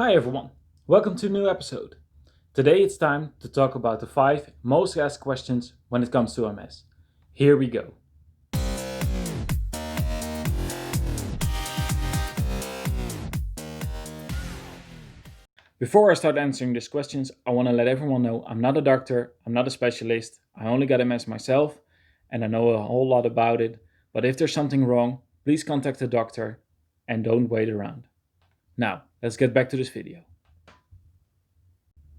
Hi everyone, welcome to a new episode. Today it's time to talk about the 5 most asked questions when it comes to MS. Here we go. Before I start answering these questions, I want to let everyone know I'm not a doctor, I'm not a specialist, I only got MS myself and I know a whole lot about it, but if there's something wrong, please contact a doctor and don't wait around. Now, let's get back to this video.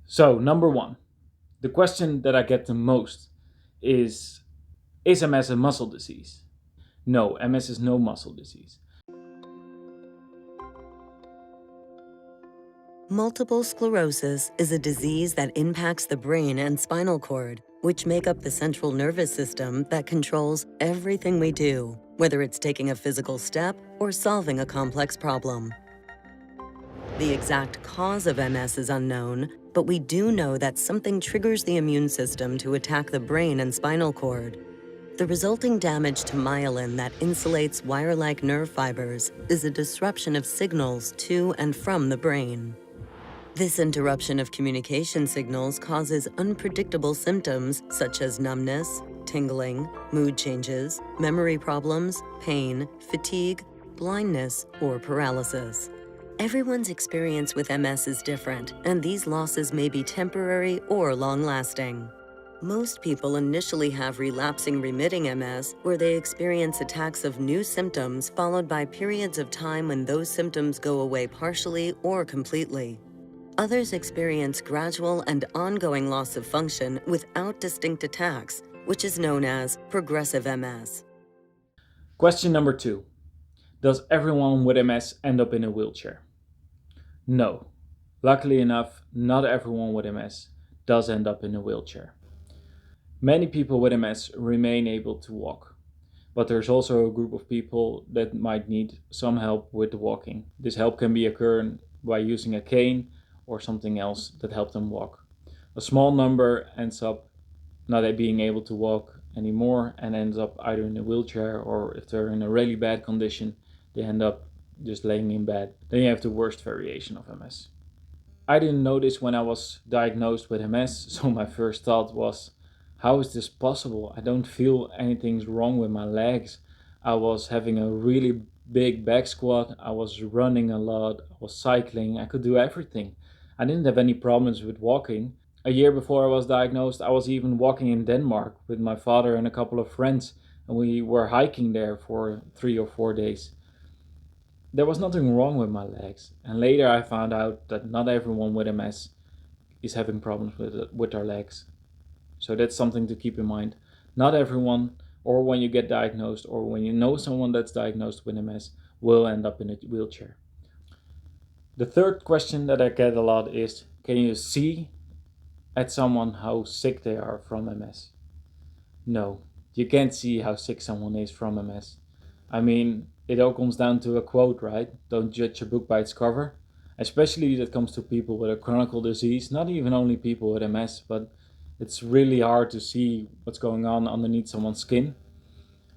So, number 1. The question that I get the most is MS a muscle disease? No, MS is no muscle disease. Multiple sclerosis is a disease that impacts the brain and spinal cord, which make up the central nervous system that controls everything we do, whether it's taking a physical step or solving a complex problem. The exact cause of MS is unknown, but we do know that something triggers the immune system to attack the brain and spinal cord. The resulting damage to myelin that insulates wire-like nerve fibers is a disruption of signals to and from the brain. This interruption of communication signals causes unpredictable symptoms such as numbness, tingling, mood changes, memory problems, pain, fatigue, blindness, or paralysis. Everyone's experience with MS is different, and these losses may be temporary or long-lasting. Most people initially have relapsing remitting MS, where they experience attacks of new symptoms followed by periods of time when those symptoms go away partially or completely. Others experience gradual and ongoing loss of function without distinct attacks, which is known as progressive MS. Question number 2. Does everyone with MS end up in a wheelchair? No. Luckily enough, not everyone with MS does end up in a wheelchair. Many people with MS remain able to walk, but there's also a group of people that might need some help with walking. This help can be occurring by using a cane or something else that helps them walk. A small number ends up not being able to walk anymore and ends up either in a wheelchair, or if they're in a really bad condition, they end up just laying in bed. Then you have the worst variation of MS. I didn't know this when I was diagnosed with MS, so my first thought was, how is this possible? I don't feel anything's wrong with my legs. I was having a really big back squat, I was running a lot, I was cycling, I could do everything. I didn't have any problems with walking. A year before I was diagnosed, I was even walking in Denmark with my father and a couple of friends, and we were hiking there for 3 or 4 days. There was nothing wrong with my legs, and later I found out that not everyone with MS is having problems with their legs. So that's something to keep in mind. Not everyone, or when you get diagnosed, or when you know someone that's diagnosed with MS, will end up in a wheelchair. The third question that I get a lot is, can you see at someone how sick they are from MS? No, you can't see how sick someone is from MS. I mean, it all comes down to a quote, right? Don't judge a book by its cover. Especially that comes to people with a chronic disease, not even only people with MS, but it's really hard to see what's going on underneath someone's skin.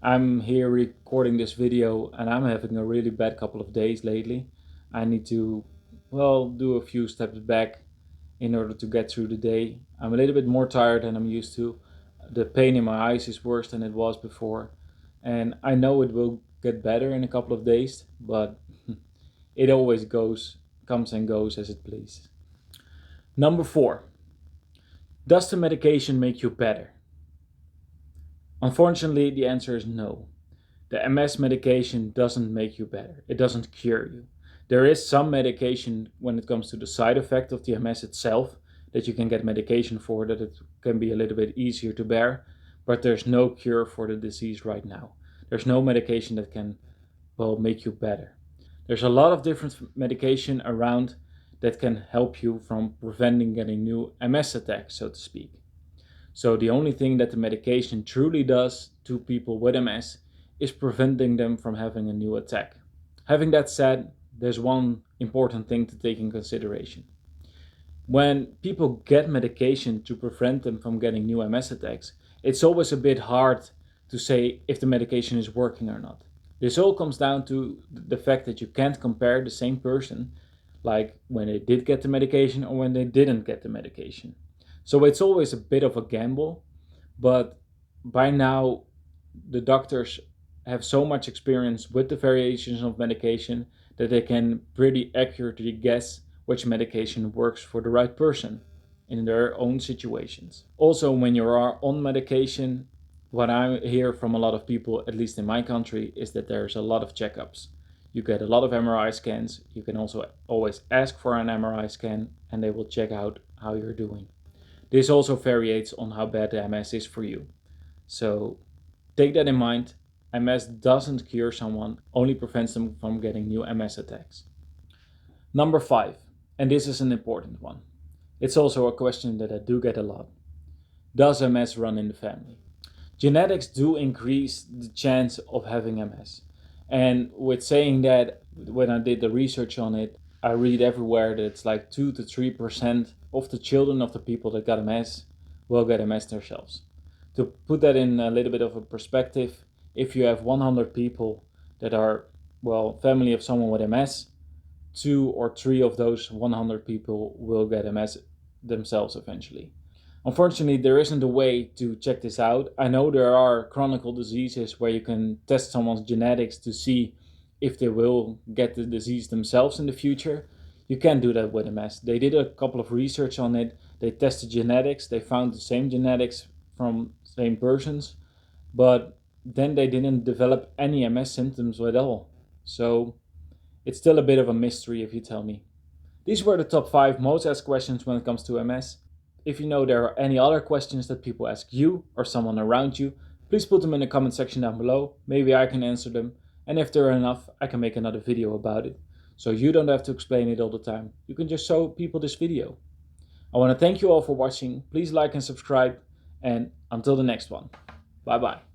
I'm here recording this video and I'm having a really bad couple of days lately. I need to, do a few steps back in order to get through the day. I'm a little bit more tired than I'm used to. The pain in my eyes is worse than it was before. And I know it will get better in a couple of days, but it always comes and goes as it pleases. Number 4. Does the medication make you better? Unfortunately, the answer is no. The MS medication doesn't make you better. It doesn't cure you. There is some medication when it comes to the side effect of the MS itself that you can get medication for, that it can be a little bit easier to bear, but there's no cure for the disease right now. There's no medication that can, make you better. There's a lot of different medication around that can help you from preventing getting new MS attacks, so to speak. So the only thing that the medication truly does to people with MS is preventing them from having a new attack. Having that said, there's one important thing to take in consideration. When people get medication to prevent them from getting new MS attacks, it's always a bit hard to say if the medication is working or not. This all comes down to the fact that you can't compare the same person, like when they did get the medication or when they didn't get the medication. So it's always a bit of a gamble, but by now the doctors have so much experience with the variations of medication that they can pretty accurately guess which medication works for the right person in their own situations. Also, when you are on medication, what I hear from a lot of people, at least in my country, is that there's a lot of checkups. You get a lot of MRI scans. You can also always ask for an MRI scan and they will check out how you're doing. This also varies on how bad the MS is for you. So take that in mind. MS doesn't cure someone, only prevents them from getting new MS attacks. Number 5, and this is an important one. It's also a question that I do get a lot. Does MS run in the family? Genetics do increase the chance of having MS. And with saying that, when I did the research on it, I read everywhere that it's like 2 to 3% of the children of the people that got MS will get MS themselves. To put that in a little bit of a perspective, if you have 100 people that are, well, family of someone with MS, 2 or 3 of those 100 people will get MS themselves eventually. Unfortunately, there isn't a way to check this out. I know there are chronic diseases where you can test someone's genetics to see if they will get the disease themselves in the future. You can't do that with MS. They did a couple of research on it. They tested genetics. They found the same genetics from same persons, but then they didn't develop any MS symptoms at all. So it's still a bit of a mystery if you tell me. These were the top 5 most asked questions when it comes to MS. If you know there are any other questions that people ask you or someone around you, please put them in the comment section down below. Maybe I can answer them. And if there are enough, I can make another video about it. So you don't have to explain it all the time. You can just show people this video. I want to thank you all for watching. Please like and subscribe. And until the next one. Bye bye.